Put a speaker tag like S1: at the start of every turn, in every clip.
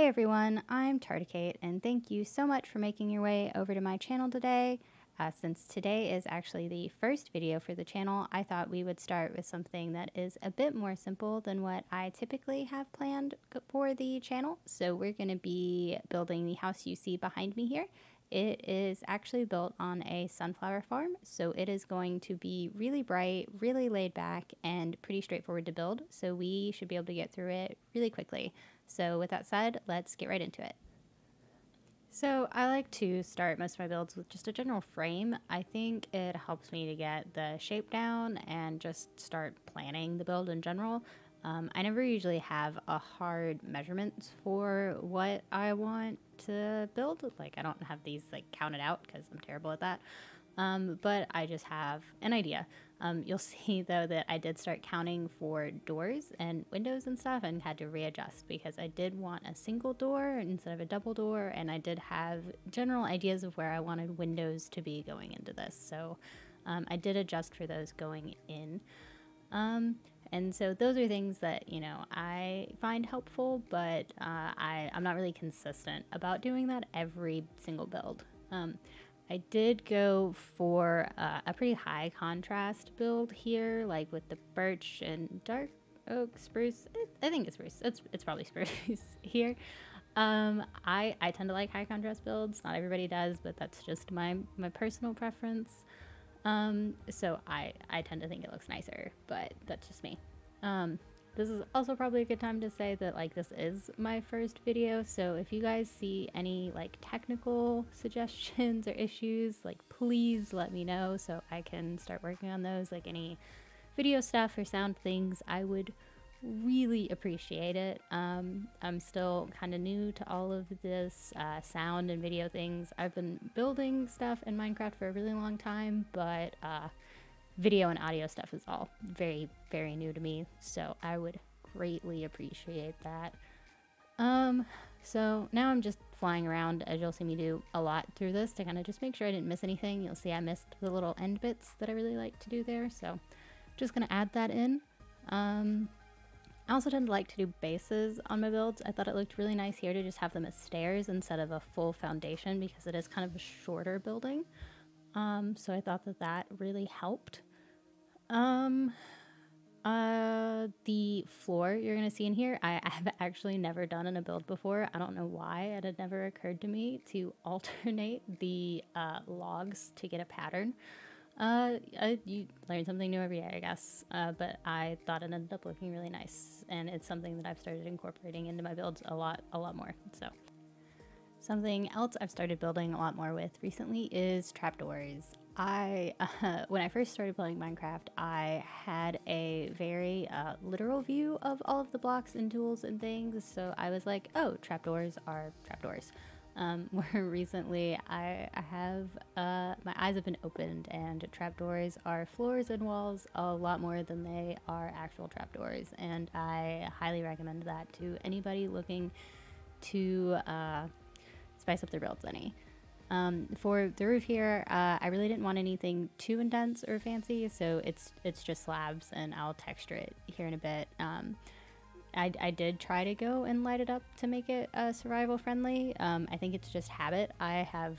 S1: Hey everyone, I'm Tarticate, and thank you so much for making your way over to my channel today. Since today is actually the first video for the channel, I thought we would start with something that is a bit more simple than what I typically have planned for the channel. So we're going to be building the house you see behind me here. It is actually built on a sunflower farm, so it is going to be really bright, really laid back, and pretty straightforward to build, so we should be able to get through it really quickly. So with that said, let's get right into it. So I like to start most of my builds with just a general frame. I think it helps me to get the shape down and just start planning the build in general. I never usually have a hard measurements for what I want to build. Like I don't have these like counted out because I'm terrible at that. But I just have an idea. You'll see though that I did start counting for doors and windows and stuff and had to readjust because I did want a single door instead of a double door, and I did have general ideas of where I wanted windows to be going into this. So I did adjust for those going in. And so those are things that, you know, I find helpful, but I'm not really consistent about doing that every single build. I did go for a pretty high contrast build here, like with the birch and dark oak spruce. I think it's spruce. It's probably spruce here. I tend to like high contrast builds. Not everybody does, but that's just my personal preference. So I tend to think it looks nicer, but that's just me. This is also probably a good time to say that like this is my first video, so if you guys see any like technical suggestions or issues, like please let me know so I can start working on those, like any video stuff or sound things. I would really appreciate it. I'm still kind of new to all of this sound and video things. I've been building stuff in Minecraft for a really long time, but video and audio stuff is all very, very new to me, so I would greatly appreciate that. So now I'm just flying around, as you'll see me do a lot through this, to kind of just make sure I didn't miss anything. You'll see I missed the little end bits that I really like to do there, so just gonna add that in. I also tend to like to do bases on my builds. I thought it looked really nice here to just have them as stairs instead of a full foundation because it is kind of a shorter building. So I thought that that really helped. The floor you're gonna see in here, I have actually never done in a build before. I don't know why. It had never occurred to me to alternate the logs to get a pattern. You learn something new every day, I guess. But I thought it ended up looking really nice, and it's something that I've started incorporating into my builds a lot more. So. Something else I've started building a lot more with recently is trapdoors. When I first started playing Minecraft, I had a very literal view of all of the blocks and tools and things, so I was like, oh, trapdoors are trapdoors. More recently, I have, my eyes have been opened, and trapdoors are floors and walls a lot more than they are actual trapdoors, and I highly recommend that to anybody looking to spice up their builds any. For the roof here, I really didn't want anything too intense or fancy, so it's just slabs, and I'll texture it here in a bit. I did try to go and light it up to make it survival friendly. I think it's just habit. I have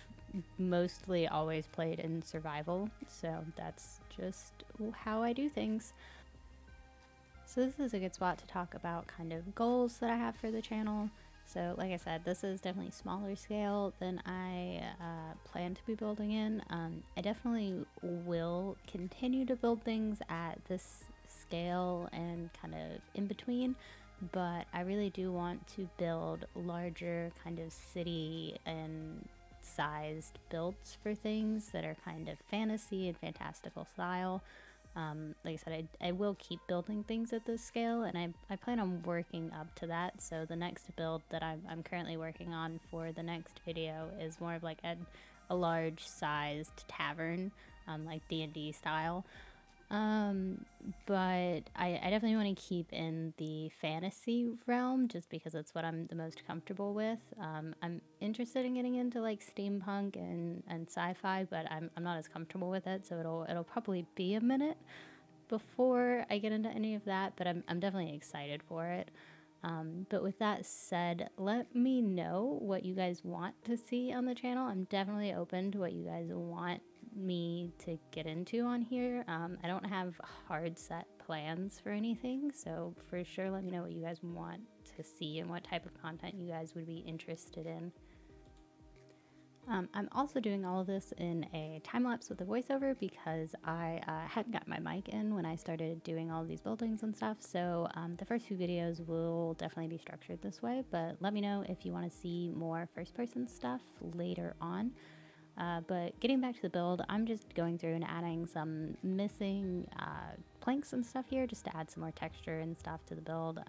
S1: mostly always played in survival, so that's just how I do things. So this is a good spot to talk about kind of goals that I have for the channel. So like I said, this is definitely smaller scale than I plan to be building in. I definitely will continue to build things at this scale and kind of in between, but I really do want to build larger kind of city and sized builds for things that are kind of fantasy and fantastical style. Like I said, I will keep building things at this scale, and I plan on working up to that. So the next build that I'm currently working on for the next video is more of like a large sized tavern, like D&D style. But I definitely want to keep in the fantasy realm just because it's what I'm the most comfortable with. I'm interested in getting into like steampunk and sci-fi, but I'm not as comfortable with it, so it'll probably be a minute before I get into any of that, but I'm definitely excited for it. But with that said, let me know what you guys want to see on the channel. I'm definitely open to what you guys want me to get into on here. I don't have hard set plans for anything, so for sure let me know what you guys want to see and what type of content you guys would be interested in. I'm also doing all of this in a time lapse with a voiceover because I hadn't got my mic in when I started doing all of these buildings and stuff. So the first few videos will definitely be structured this way, but let me know if you want to see more first person stuff later on. But getting back to the build, I'm just going through and adding some missing planks and stuff here just to add some more texture and stuff to the build.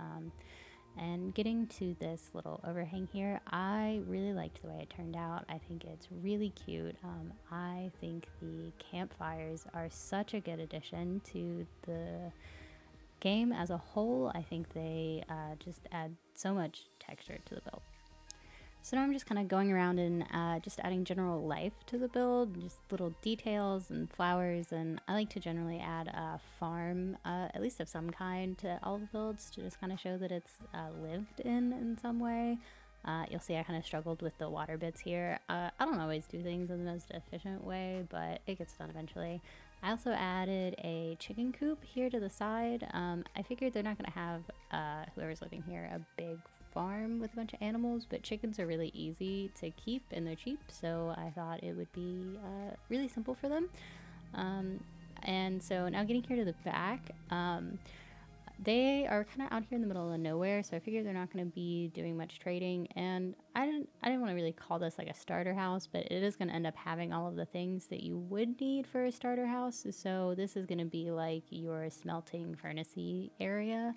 S1: And getting to this little overhang here, I really liked the way it turned out. I think it's really cute. I think the campfires are such a good addition to the game as a whole. I think they just add so much texture to the build. So now I'm just kind of going around and just adding general life to the build, just little details and flowers, and I like to generally add a farm, at least of some kind, to all the builds to just kind of show that it's lived in some way. You'll see I kind of struggled with the water bits here. I don't always do things in the most efficient way, but it gets done eventually. I also added a chicken coop here to the side. I figured they're not going to have whoever's living here a big farm with a bunch of animals, but chickens are really easy to keep and they're cheap, so I thought it would be really simple for them. And so now getting here to the back, they are kind of out here in the middle of nowhere, so I figured they're not going to be doing much trading, and I didn't want to really call this like a starter house, but it is going to end up having all of the things that you would need for a starter house. So this is going to be like your smelting furnace-y area,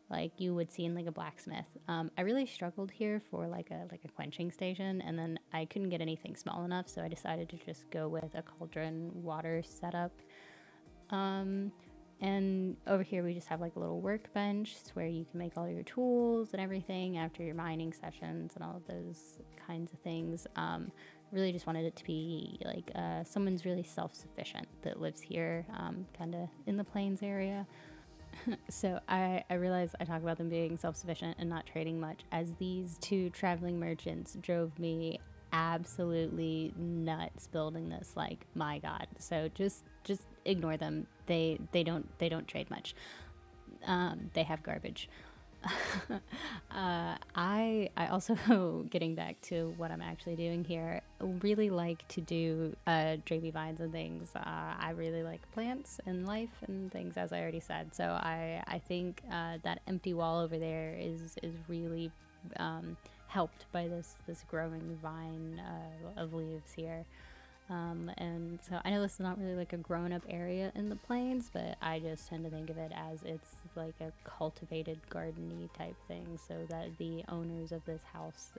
S1: like you would see in like a blacksmith. I really struggled here for like a quenching station, and then I couldn't get anything small enough, so I decided to just go with a cauldron water setup. And over here we just have like a little workbench where you can make all your tools and everything after your mining sessions and all of those kinds of things. Really just wanted it to be like someone's really self-sufficient that lives here, kind of in the plains area. So I realized I talk about them being self-sufficient and not trading much, as these two traveling merchants drove me absolutely nuts building this. Like, my god. So just ignore them. They don't trade much. They have garbage. I also, getting back to what I'm actually doing here, really like to do drapey vines and things. I really like plants and life and things, as I already said. So I think that empty wall over there is really helped by this growing vine of leaves here. And so I know this is not really like a grown-up area in the plains, but I just tend to think of it as it's like a cultivated garden-y type thing, so that the owners of this house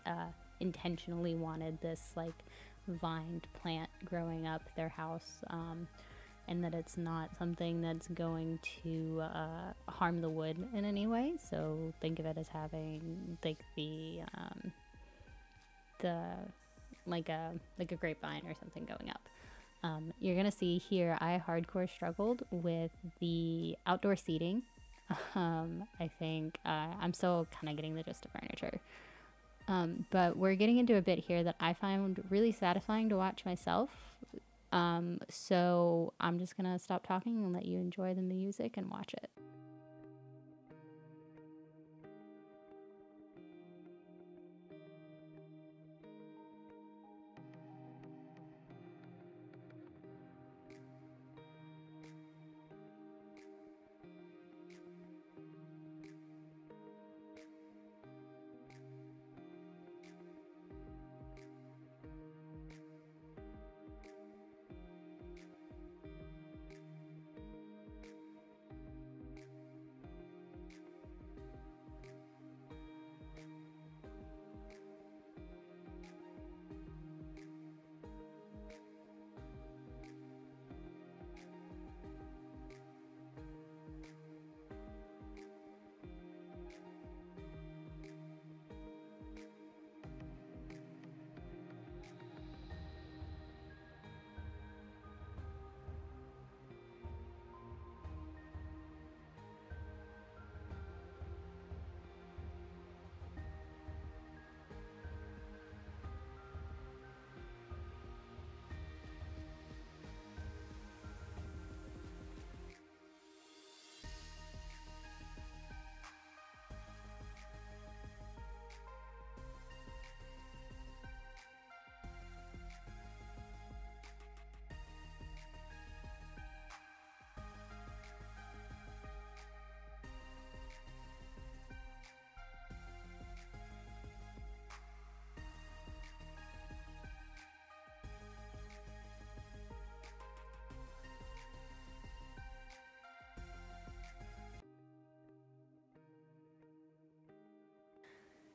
S1: intentionally wanted this like vined plant growing up their house, and that it's not something that's going to harm the wood in any way. So think of it as having like a grapevine or something going up. You're gonna see here I hardcore struggled with the outdoor seating. I think I'm still kind of getting the gist of furniture, but we're getting into a bit here that I find really satisfying to watch myself. So I'm just gonna stop talking and let you enjoy the music and watch it.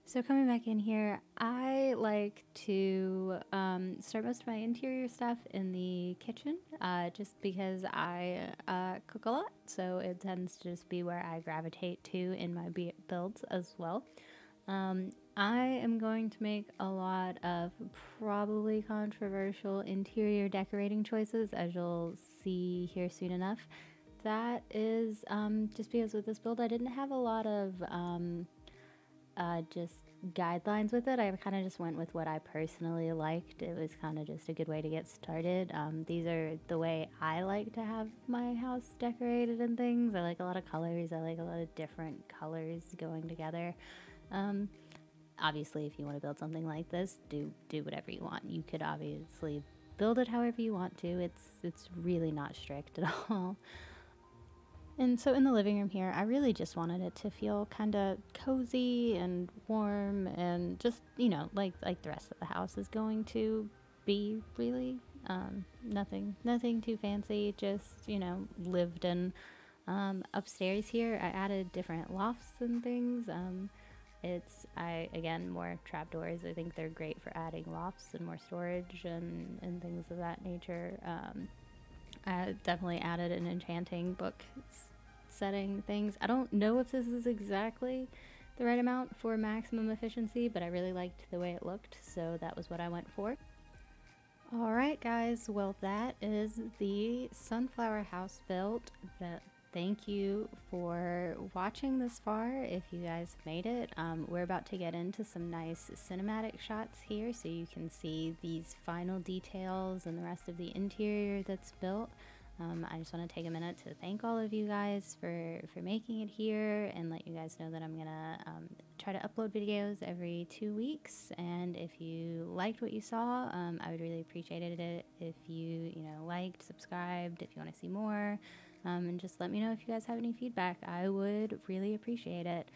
S1: So coming back in here, I like to start most of my interior stuff in the kitchen, just because I cook a lot, so it tends to just be where I gravitate to in my builds as well. I am going to make a lot of probably controversial interior decorating choices, as you'll see here soon enough. That is just because with this build I didn't have a lot of just guidelines with it. I kind of just went with what I personally liked. It was kind of just a good way to get started. These are the way I like to have my house decorated and things. I like a lot of colors. I like a lot of different colors going together. Obviously, if you want to build something like this, do whatever you want. You could obviously build it however you want to. It's really not strict at all. And so in the living room here, I really just wanted it to feel kind of cozy and warm and just, you know, like the rest of the house is going to be, really. Nothing too fancy, just, you know, lived in. Upstairs here, I added different lofts and things. Again, more trapdoors. I think they're great for adding lofts and more storage and things of that nature. I definitely added an enchanting book setting things. I don't know if this is exactly the right amount for maximum efficiency, but I really liked the way it looked, so that was what I went for. Alright guys, well that is the sunflower house build. Thank you for watching this far. If you guys made it, we're about to get into some nice cinematic shots here so you can see these final details and the rest of the interior that's built. I just want to take a minute to thank all of you guys for making it here and let you guys know that I'm gonna try to upload videos every 2 weeks. And if you liked what you saw, I would really appreciate it if you liked, subscribed, if you want to see more, and just let me know if you guys have any feedback. I would really appreciate it.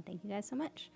S1: Thank you guys so much.